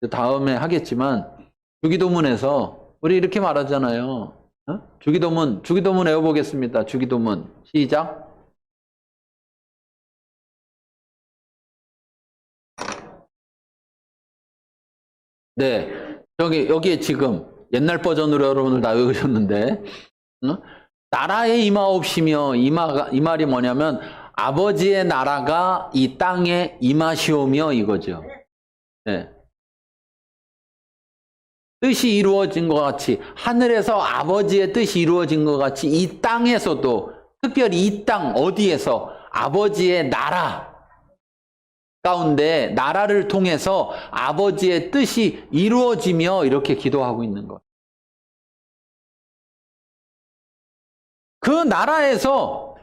다음에 하겠지만 주기도문에서 우리 이렇게 말하잖아요. 주기도문 외워보겠습니다. 주기도문 시작. 네, 여기에 지금 옛날 버전으로 여러분들 다 외우셨는데 나라에 임하옵시며 이 말이 뭐냐면 아버지의 나라가 이 땅에 임하시오며 이거죠. 네. 뜻이 이루어진 것 같이 하늘에서 아버지의 뜻이 이루어진 것 같이 이 땅에서도 특별히 이 땅 어디에서 아버지의 나라 가운데 나라를 통해서 아버지의 뜻이 이루어지며 이렇게 기도하고 있는 것. 그 나라에서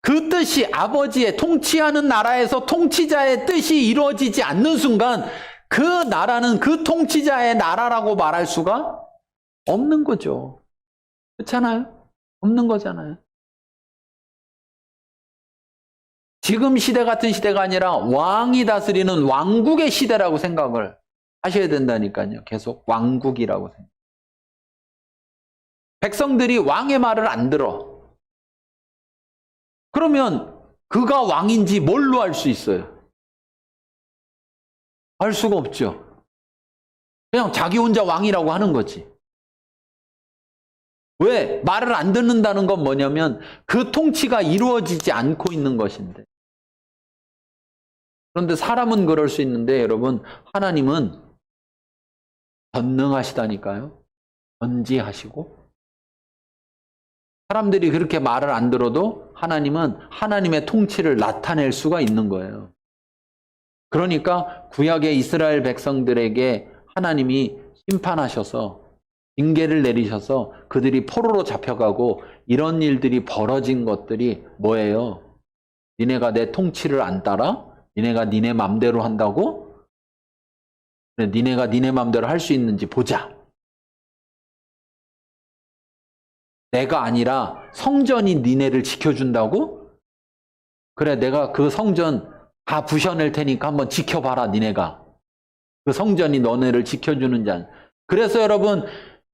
그 뜻이 아버지의 통치하는 나라에서 통치자의 뜻이 이루어지지 않는 순간 그 나라는 그 통치자의 나라라고 말할 수가 없는 거죠. 그렇잖아요? 없는 거잖아요. 지금 시대 같은 시대가 아니라 왕이 다스리는 왕국의 시대라고 생각을 하셔야 된다니까요. 계속 왕국이라고 생각. 백성들이 왕의 말을 안 들어. 그러면 그가 왕인지 뭘로 알 수 있어요? 알 수가 없죠. 그냥 자기 혼자 왕이라고 하는 거지. 왜? 말을 안 듣는다는 건 뭐냐면 그 통치가 이루어지지 않고 있는 것인데. 그런데 사람은 그럴 수 있는데 여러분, 하나님은 전능하시다니까요. 전지하시고. 사람들이 그렇게 말을 안 들어도 하나님은 하나님의 통치를 나타낼 수가 있는 거예요. 그러니까 구약의 이스라엘 백성들에게 하나님이 심판하셔서 징계를 내리셔서 그들이 포로로 잡혀가고 이런 일들이 벌어진 것들이 뭐예요? 니네가 내 통치를 안 따라? 니네가 니네 맘대로 한다고? 그래, 니네가 니네 맘대로 할 수 있는지 보자. 내가 아니라 성전이 니네를 지켜준다고? 그래, 내가 그 성전 다 부셔낼 테니까 한번 지켜봐라, 니네가. 그 성전이 너네를 지켜주는지 안. 그래서 여러분,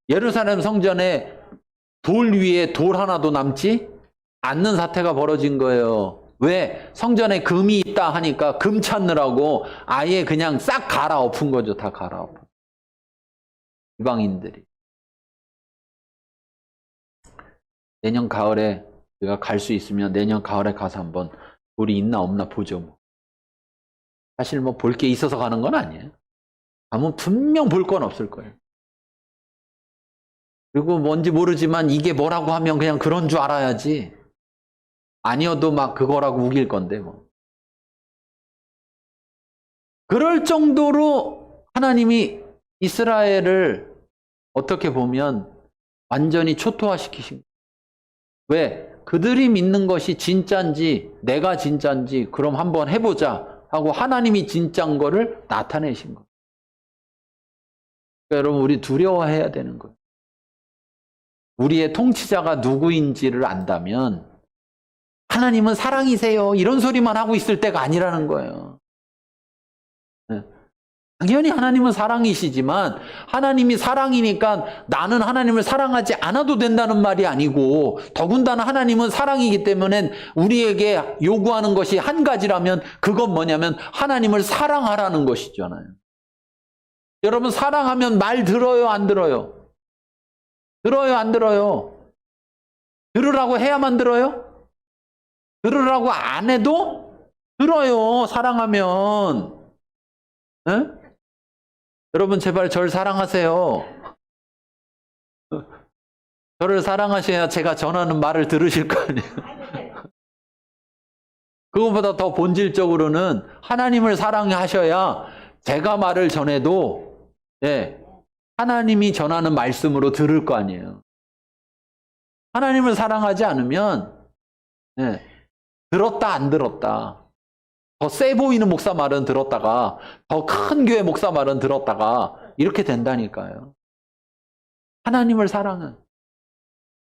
예루살렘 성전에 돌 위에 돌 하나도 남지 않는 사태가 벌어진 거예요. 왜? 성전에 금이 있다 하니까 금 찾느라고 아예 그냥 싹 갈아엎은 거죠. 다 갈아엎은. 이방인들이. 내년 가을에 우리가 갈 수 있으면 내년 가을에 가서 한번 돌이 있나 없나 보죠. 뭐. 사실 뭐 볼 게 있어서 가는 건 아니에요. 가면 분명 볼 건 없을 거예요. 그리고 뭔지 모르지만 이게 뭐라고 하면 그냥 그런 줄 알아야지. 아니어도 막 그거라고 우길 건데 뭐. 그럴 정도로 하나님이 이스라엘을 어떻게 보면 완전히 초토화시키신 거예요. 왜? 그들이 믿는 것이 진짜인지 내가 진짜인지 그럼 한번 해보자 하고 하나님이 진짜인 거를 나타내신 거예요. 그러니까 여러분 우리 두려워해야 되는 거예요. 우리의 통치자가 누구인지를 안다면 하나님은 사랑이세요 이런 소리만 하고 있을 때가 아니라는 거예요. 당연히 하나님은 사랑이시지만 하나님이 사랑이니까 나는 하나님을 사랑하지 않아도 된다는 말이 아니고 더군다나 하나님은 사랑이기 때문에 우리에게 요구하는 것이 한 가지라면 그건 뭐냐면 하나님을 사랑하라는 것이잖아요. 여러분 사랑하면 말 들어요 안 들어요? 들어요 안 들어요? 들으라고 해야만 들어요? 들으라고 안 해도 들어요. 사랑하면. 네? 여러분 제발 저를 사랑하세요. 저를 사랑하셔야 제가 전하는 말을 들으실 거 아니에요. 그것보다 더 본질적으로는 하나님을 사랑하셔야 제가 말을 전해도 하나님이 전하는 말씀으로 들을 거 아니에요. 하나님을 사랑하지 않으면 들었다 안 들었다. 더 세 보이는 목사 말은 들었다가 더 큰 교회 목사 말은 들었다가 이렇게 된다니까요. 하나님을 사랑은.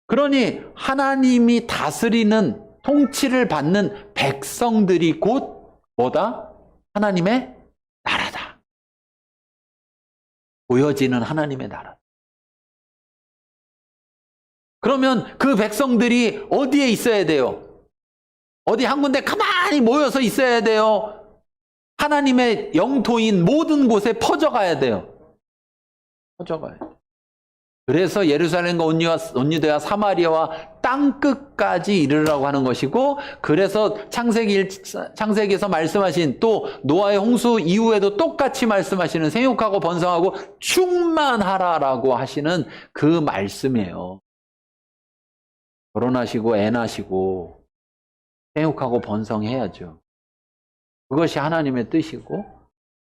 그러니 하나님이 다스리는 통치를 받는 백성들이 곧 뭐다? 하나님의 나라다. 보여지는 하나님의 나라. 그러면 그 백성들이 어디에 있어야 돼요? 어디 한 군데 가만히 모여서 있어야 돼요? 하나님의 영토인 모든 곳에 퍼져가야 돼요. 퍼져가야 돼요. 그래서 예루살렘과 온유대와 사마리아와 땅끝까지 이르라고 하는 것이고, 그래서 창세기에서 말씀하신 또 노아의 홍수 이후에도 똑같이 말씀하시는 생육하고 번성하고 충만하라라고 하시는 그 말씀이에요. 결혼하시고 애 낳으시고 생육하고 번성해야죠. 그것이 하나님의 뜻이고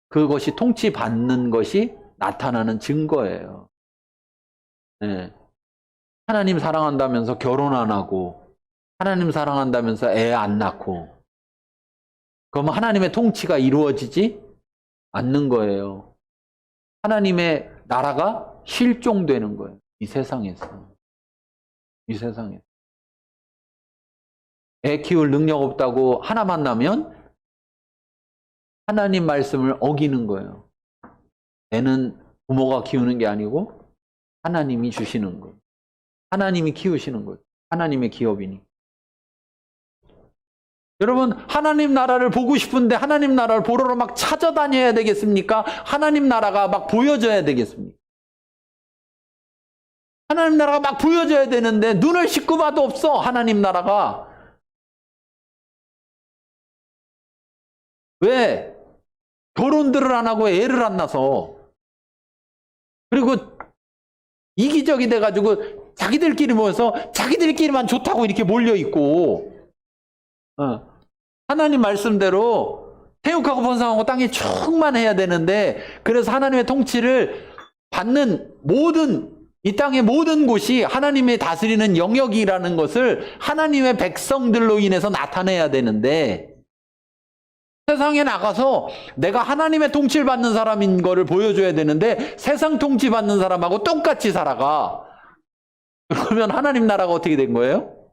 그것이 통치받는 것이 나타나는 증거예요. 네. 하나님 사랑한다면서 결혼 안 하고, 하나님 사랑한다면서 애 안 낳고, 그러면 하나님의 통치가 이루어지지 않는 거예요. 하나님의 나라가 실종되는 거예요. 이 세상에서. 이 세상에서. 애 키울 능력 없다고 하나 만나면 하나님 말씀을 어기는 거예요. 애는 부모가 키우는 게 아니고 하나님이 주시는 거예요. 하나님이 키우시는 거예요. 하나님의 기업이니. 여러분, 하나님 나라를 보고 싶은데 하나님 나라를 보러 막 찾아다녀야 되겠습니까? 하나님 나라가 막 보여져야 되겠습니까? 하나님 나라가 막 보여져야 되는데 눈을 씻고 봐도 없어, 하나님 나라가. 왜? 결혼들을 안 하고 애를 안 낳아서. 그리고 이기적이 돼가지고 자기들끼리 모여서 자기들끼리만 좋다고 이렇게 몰려있고, 하나님 말씀대로 태육하고 번성하고 땅에 충만해야 되는데, 그래서 하나님의 통치를 받는 이 땅의 모든 곳이 하나님의 다스리는 영역이라는 것을 하나님의 백성들로 인해서 나타내야 되는데, 세상에 나가서 내가 하나님의 통치를 받는 사람인 거를 보여줘야 되는데 세상 통치 받는 사람하고 똑같이 살아가. 그러면 하나님 나라가 어떻게 된 거예요?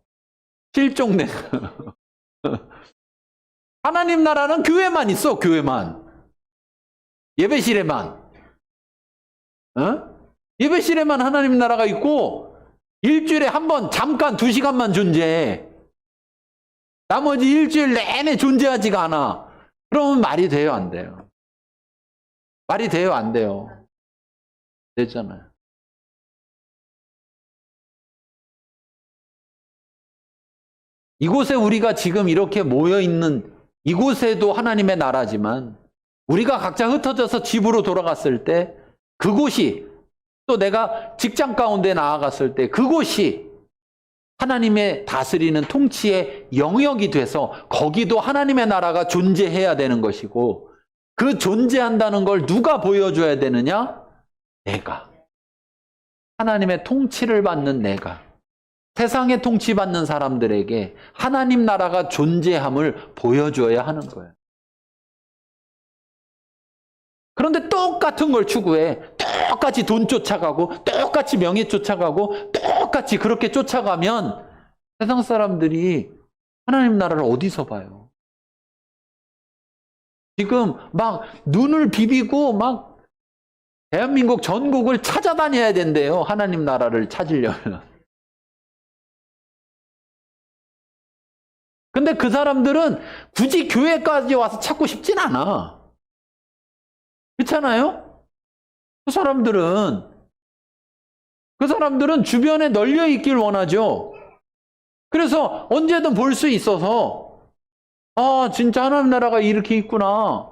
실종된. 하나님 나라는 교회만 있어, 교회만. 예배실에만. 예배실에만 하나님 나라가 있고 일주일에 한 번 잠깐 2시간만 존재해. 나머지 일주일 내내 존재하지가 않아. 그러면 말이 돼요, 안 돼요? 말이 돼요, 안 돼요? 되잖아요. 이곳에 우리가 지금 이렇게 모여있는 이곳에도 하나님의 나라지만 우리가 각자 흩어져서 집으로 돌아갔을 때 그곳이, 또 내가 직장 가운데 나아갔을 때 그곳이 하나님의 다스리는 통치의 영역이 돼서 거기도 하나님의 나라가 존재해야 되는 것이고, 그 존재한다는 걸 누가 보여줘야 되느냐? 내가. 하나님의 통치를 받는 내가. 세상의 통치받는 사람들에게 하나님 나라가 존재함을 보여줘야 하는 거예요. 그런데 똑같은 걸 추구해. 똑같이 돈 쫓아가고 똑같이 명예 쫓아가고 똑같이 그렇게 쫓아가면 세상 사람들이 하나님 나라를 어디서 봐요? 지금 막 눈을 비비고 막 대한민국 전국을 찾아다녀야 된대요. 하나님 나라를 찾으려면. 근데 그 사람들은 굳이 교회까지 와서 찾고 싶진 않아. 그렇잖아요? 그 사람들은 주변에 널려 있길 원하죠. 그래서 언제든 볼 수 있어서, 아, 진짜 하나님 나라가 이렇게 있구나.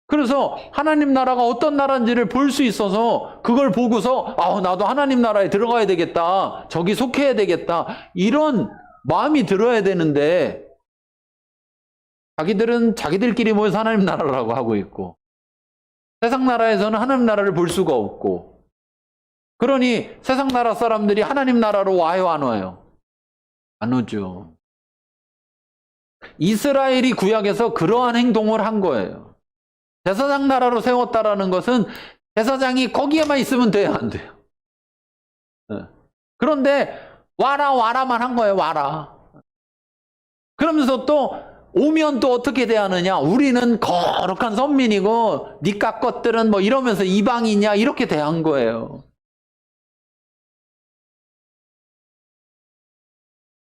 그래서 하나님 나라가 어떤 나라인지를 볼 수 있어서 그걸 보고서, 아, 나도 하나님 나라에 들어가야 되겠다. 저기 속해야 되겠다. 이런 마음이 들어야 되는데, 자기들은 자기들끼리 모여서 하나님 나라라고 하고 있고, 세상 나라에서는 하나님 나라를 볼 수가 없고, 그러니 세상 나라 사람들이 하나님 나라로 와요, 안 와요? 안 오죠. 이스라엘이 구약에서 그러한 행동을 한 거예요. 제사장 나라로 세웠다라는 것은 제사장이 거기에만 있으면 돼요, 안 돼요? 그런데 와라만 한 거예요, 와라. 그러면서 또 오면 또 어떻게 대하느냐? 우리는 거룩한 선민이고 니까 것들은 뭐 이러면서 이방이냐? 이렇게 대한 거예요.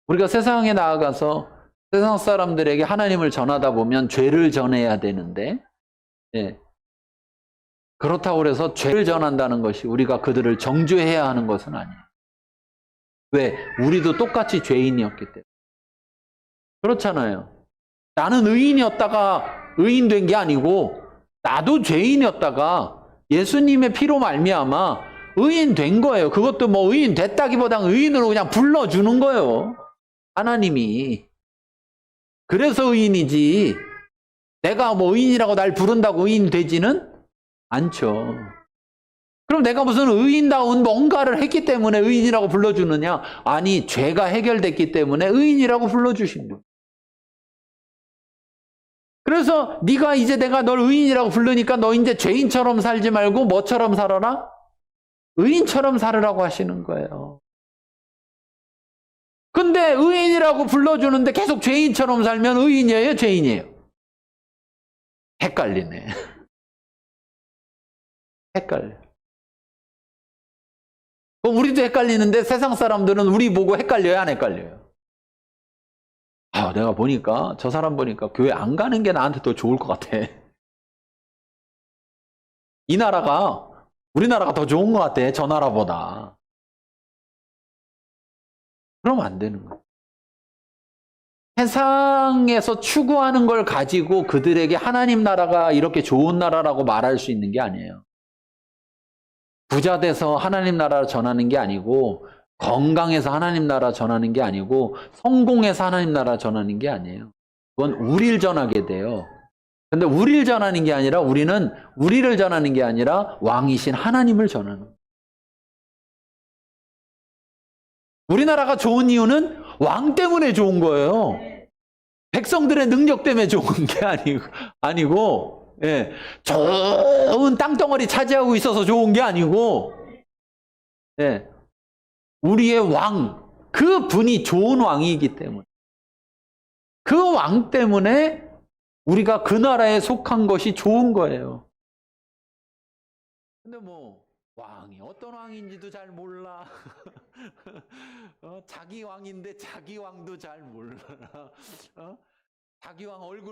우리가 세상에 나아가서 세상 사람들에게 하나님을 전하다 보면 죄를 전해야 되는데, 예. 그렇다고 해서 죄를 전한다는 것이 우리가 그들을 정죄해야 하는 것은 아니에요. 왜? 우리도 똑같이 죄인이었기 때문에. 그렇잖아요. 나는 의인이었다가 의인 된 게 아니고 나도 죄인이었다가 예수님의 피로 말미암아 의인 된 거예요. 그것도 뭐 의인 됐다기보다는 의인으로 그냥 불러주는 거예요. 하나님이. 그래서 의인이지. 내가 뭐 의인이라고 날 부른다고 의인 되지는 않죠. 그럼 내가 무슨 의인다운 뭔가를 했기 때문에 의인이라고 불러주느냐? 아니, 죄가 해결됐기 때문에 의인이라고 불러주신 거예요. 그래서 네가 이제 내가 널 의인이라고 부르니까 너 이제 죄인처럼 살지 말고 뭐처럼 살아라? 의인처럼 살으라고 하시는 거예요. 근데 의인이라고 불러주는데 계속 죄인처럼 살면 의인이에요? 죄인이에요? 헷갈리네. 헷갈려. 우리도 헷갈리는데 세상 사람들은 우리 보고 헷갈려요? 안 헷갈려요? 내가 보니까 저 사람 보니까 교회 안 가는 게 나한테 더 좋을 것 같아. 이 나라가 우리나라가 더 좋은 것 같아. 저 나라보다. 그러면 안 되는 거예요. 세상에서 추구하는 걸 가지고 그들에게 하나님 나라가 이렇게 좋은 나라라고 말할 수 있는 게 아니에요. 부자 돼서 하나님 나라를 전하는 게 아니고 건강해서 하나님 나라 전하는 게 아니고 성공해서 하나님 나라 전하는 게 아니에요. 그건 우리를 전하게 돼요. 근데 우리를 전하는 게 아니라 우리는 우리를 전하는 게 아니라 왕이신 하나님을 전하는 거예요. 우리나라가 좋은 이유는 왕 때문에 좋은 거예요. 백성들의 능력 때문에 좋은 게 아니고, 예, 좋은 땅덩어리 차지하고 있어서 좋은 게 아니고, 예, 우리의 왕, 그 분이 좋은 왕이기 때문에, 그 왕 때문에 우리가 그 나라에 속한 것이 좋은 거예요. 근데 뭐 왕이 어떤 왕인지도 잘 몰라. 자기 왕인데 자기 왕도 잘 몰라. 자기 왕 얼굴